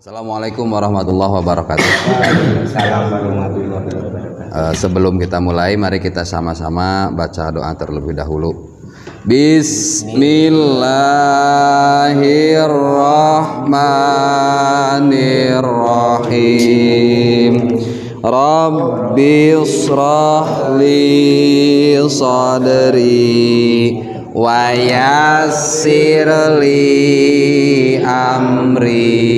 Assalamualaikum warahmatullahi wabarakatuh. Sebelum kita mulai, mari kita sama-sama baca doa terlebih dahulu. Bismillahirrahmanirrahim. Rabbi shrah li sadri wa yassir li amri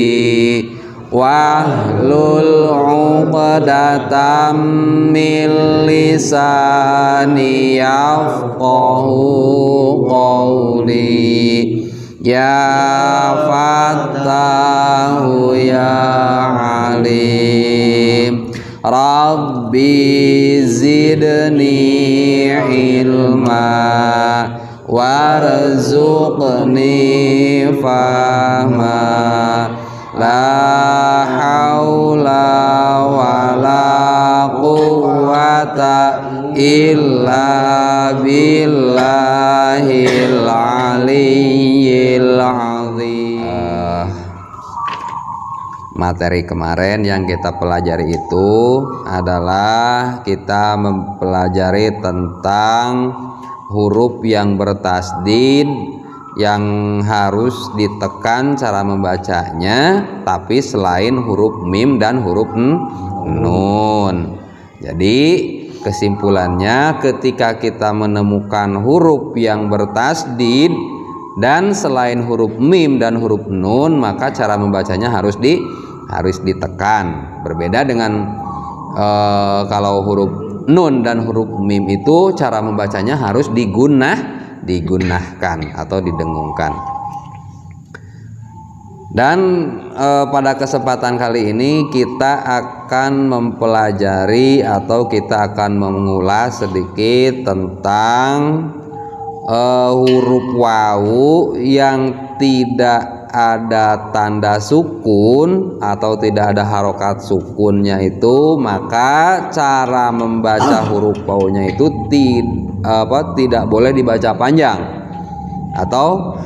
wahlul 'uqdatam min lisani yafqahu qawli ya fattahu ya alim rabbi zidni ilma warzuqni fahma la haula wala quwwata illa billahil aliyyil azim. Materi kemarin yang kita pelajari itu adalah kita mempelajari tentang huruf yang bertasdid yang harus ditekan cara membacanya, tapi selain huruf mim dan huruf nun. Jadi kesimpulannya, ketika kita menemukan huruf yang bertasdid dan selain huruf mim dan huruf nun, maka cara membacanya harus ditekan. Berbeda dengan kalau huruf nun dan huruf mim itu cara membacanya harus digunakan atau didengungkan. Dan pada kesempatan kali ini kita akan mempelajari atau kita akan mengulas sedikit tentang huruf wawu yang tidak ada tanda sukun atau tidak ada harokat sukunnya itu, maka cara membaca huruf wawunya itu tidak boleh dibaca panjang, atau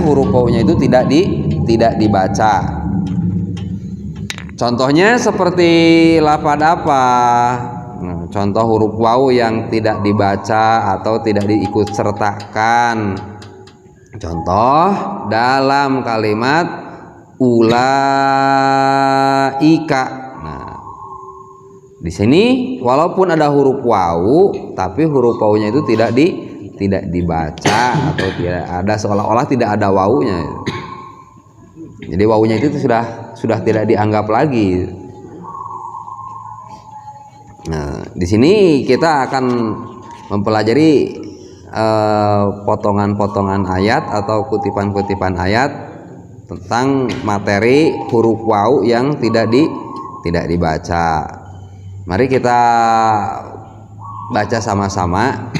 huruf wawunya itu tidak dibaca. Contohnya seperti lafaz apa? Contoh huruf wawu yang tidak dibaca atau tidak diikut sertakan. Contoh dalam kalimat ulaika. Nah, di sini walaupun ada huruf wawu, tapi huruf wawunya itu tidak dibaca atau tidak ada, seolah-olah tidak ada wawunya. Jadi wawunya itu sudah tidak dianggap lagi. Nah, di sini kita akan mempelajari potongan-potongan ayat atau kutipan-kutipan ayat tentang materi huruf wawu yang tidak dibaca. Mari kita baca sama-sama.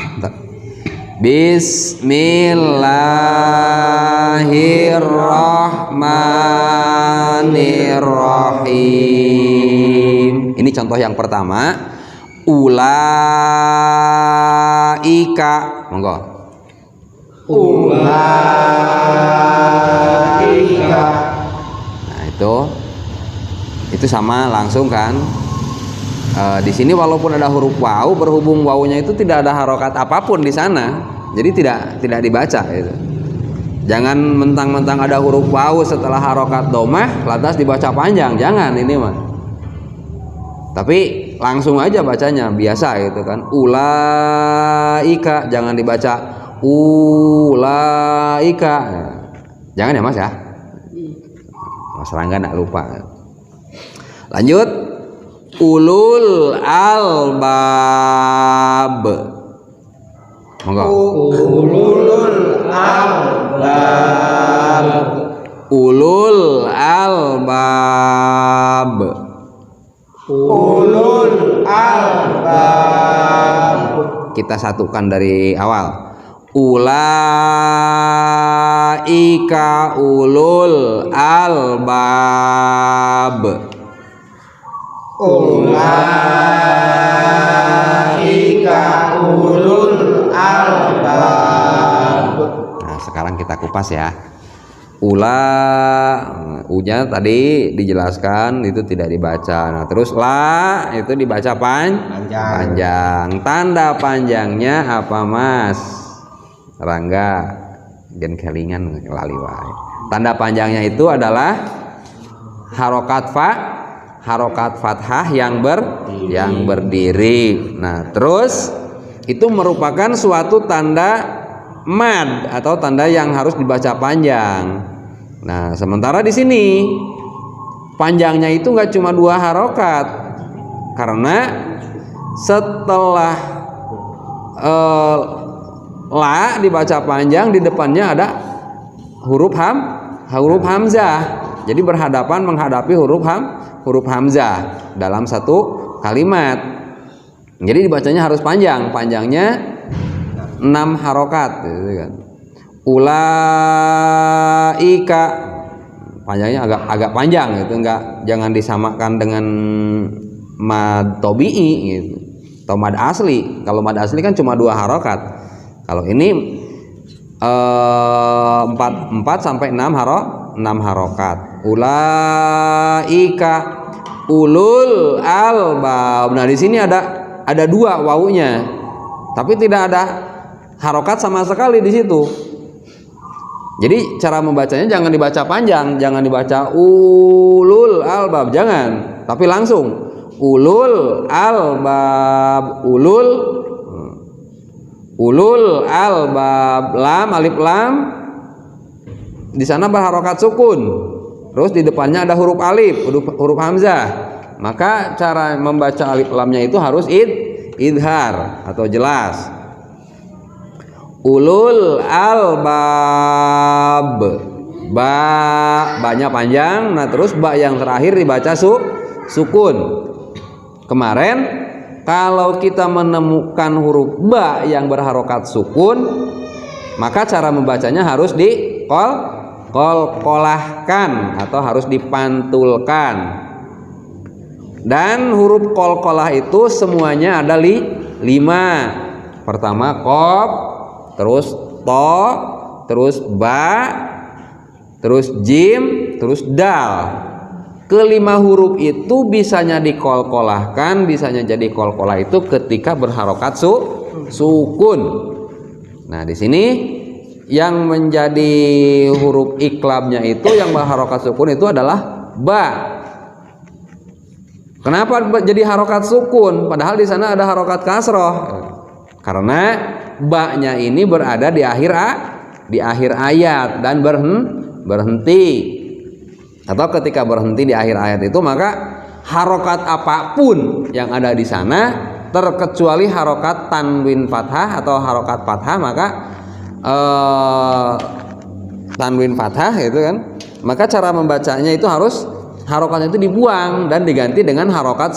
Bismillahirrahmanirrahim. Ini contoh yang pertama. Ulaika, monggo. Ulaika. Nah, itu sama langsung kan. Di sini walaupun ada huruf wawu, berhubung wawunya itu tidak ada harokat apapun di sana, jadi tidak dibaca gitu. Jangan mentang-mentang ada huruf wawu setelah harokat domah lantas dibaca panjang, jangan ini mah. Tapi langsung aja bacanya biasa gitu kan. Ulaika, jangan dibaca ulaika. Jangan ya Mas ya. Mas Rangga enggak lupa. Lanjut. Ulul albab. Monggo. Ulul albab. Ulul albab. Ulul albab. Kita satukan dari awal. Ulaika ulul albab. Ulaika ulul albab. Nah, sekarang kita kupas ya. U-nya tadi dijelaskan itu tidak dibaca. Nah, terus la itu dibaca panjang. Tanda panjangnya apa, Mas Rangga? Gen kelingan lali wae. Tanda panjangnya itu adalah harokat fathah yang berdiri. Nah, terus itu merupakan suatu tanda mad atau tanda yang harus dibaca panjang. Nah, sementara di sini panjangnya itu nggak cuma 2 harokat, karena setelah la dibaca panjang di depannya ada huruf hamzah. Jadi berhadapan menghadapi huruf hamzah dalam satu kalimat. Jadi dibacanya harus panjang, panjangnya 6 harokat gitu kan. Ulaika panjangnya agak panjang gitu, jangan disamakan dengan mad tobi'i gitu atau mad asli. Kalau mad asli kan cuma 2 harokat. Kalau ini 4 sampai 6 harokat. Ulaika ulul albab. Nah, di sini ada 2 wawunya, tapi tidak ada harokat sama sekali di situ. Jadi cara membacanya jangan dibaca panjang, jangan dibaca ulul albab, jangan, tapi langsung ulul albab, ulul albab, lam alif lam di sana berharokat sukun, terus di depannya ada huruf alif, huruf hamzah. Maka cara membaca alif lamnya itu harus idhar atau jelas. Ulul albab, ba-nya panjang. Nah, terus ba yang terakhir dibaca sukun. Kemarin kalau kita menemukan huruf ba yang berharokat sukun, maka cara membacanya harus kolkolahkan atau harus dipantulkan. Dan huruf kolkolah itu semuanya ada 5. Pertama qaf, terus to, terus ba, terus jim, terus dal. Kelima huruf itu bisanya dikolkolahkan, bisanya jadi kolkolah itu ketika berharokat sukun. Nah, di sini yang menjadi huruf iklabnya itu yang berharokat sukun itu adalah ba. Kenapa jadi harokat sukun? Padahal di sana ada harokat kasroh. Karena ba-nya ini berada di akhir ayat dan berhenti. Atau ketika berhenti di akhir ayat itu, maka harokat apapun yang ada di sana, terkecuali harokat tanwin fathah atau harokat fathah, maka tanwin fathah itu kan, maka cara membacanya itu harus harokatnya itu dibuang dan diganti dengan harokat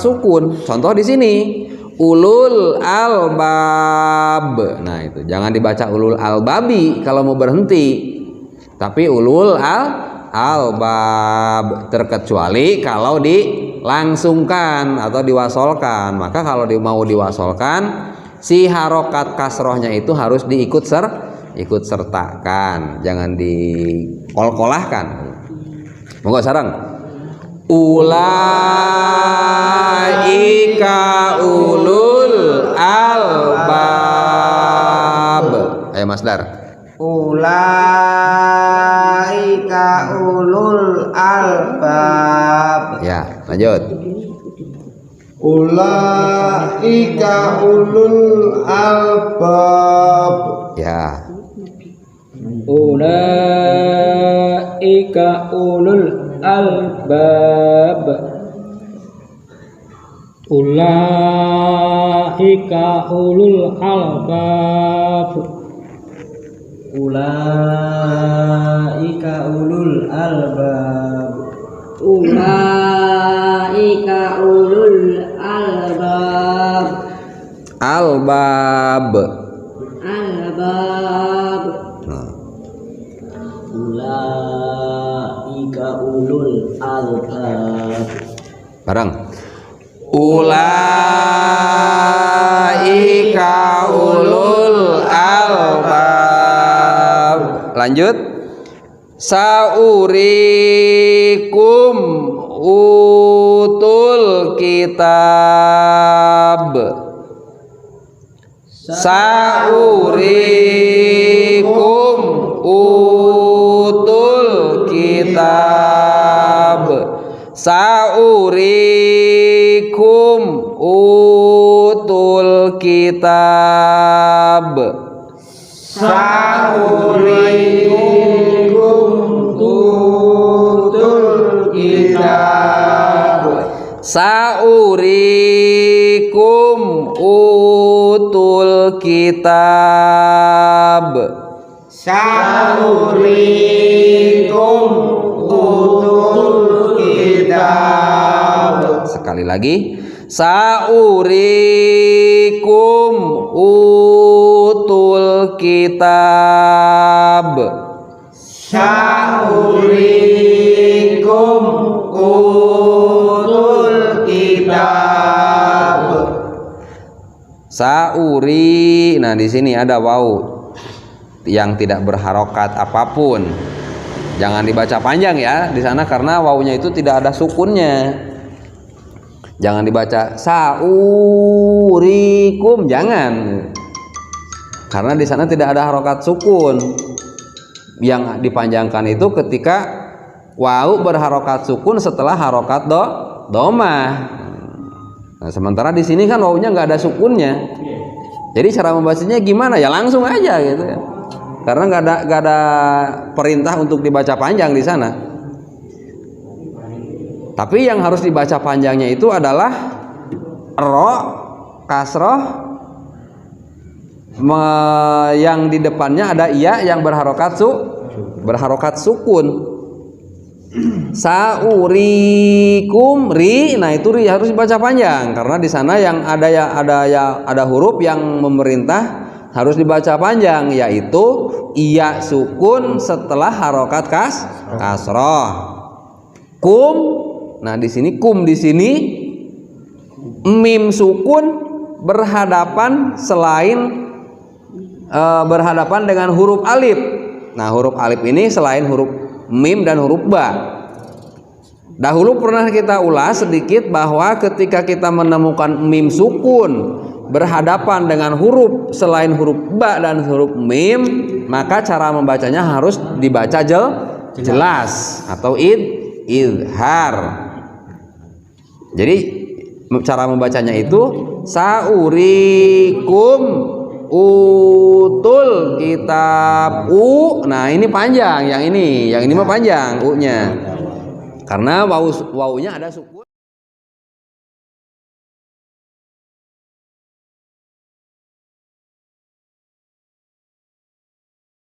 sukun. Contoh di sini ulul albab. Nah, itu jangan dibaca ulul albabi kalau mau berhenti, tapi ulul albab, terkecuali kalau dilangsungkan atau diwasolkan. Maka kalau mau diwasolkan, si harokat kasrohnya itu harus ikut sertakan, jangan dikolkolahkan. Monggo sareng. Ulaika ulul albab. Ayo Mas Dar. Ulaika ulul albab. Ya, lanjut. Ulaika ulul albab. Ya. Ulaika ulul albab. Ulaika ulul albab. Ulaika ulul albab. Ulaika ulul albab. Albab. Albab. Ulaika ulul albab. Bareng. Ulaika ulul albab. Lanjut. Saurikum utul kitab. Saurikum utul kitab. Saurikum utul kitab. Saurikum utul kitab. Saurikum utul kitab. Saurikum utul kitab. Sekali lagi. Saurikum utul kitab. Saurikum utul kitab. Sauri. Nah, di sini ada waw yang tidak berharokat apapun. Jangan dibaca panjang ya di sana karena wawunya itu tidak ada sukunnya. Jangan dibaca saurikum, jangan. Karena di sana tidak ada harokat sukun. Yang dipanjangkan itu ketika waw berharokat sukun setelah harokat domah. Nah, sementara di sini kan wawunya nggak ada sukunnya. Jadi cara membacanya gimana? Ya langsung aja gitu ya. Karena nggak ada perintah untuk dibaca panjang di sana. Tapi yang harus dibaca panjangnya itu adalah ro, kasroh, yang di depannya ada iya yang berharokat sukun. Saurikum ri, nah itu ri harus dibaca panjang karena di sana yang ada huruf yang memerintah harus dibaca panjang, yaitu iya sukun setelah harokat kasroh. Kum, nah di sini kum di sini mim sukun berhadapan berhadapan dengan huruf alif. Nah huruf alif ini selain huruf mim dan huruf ba. Dahulu pernah kita ulas sedikit bahwa ketika kita menemukan mim sukun berhadapan dengan huruf selain huruf ba dan huruf mim, maka cara membacanya harus dibaca jelas atau idhar. Jadi cara membacanya itu saurikum utul kitab nah ini panjang, yang ini mah panjang u-nya karena wawunya ada sukun.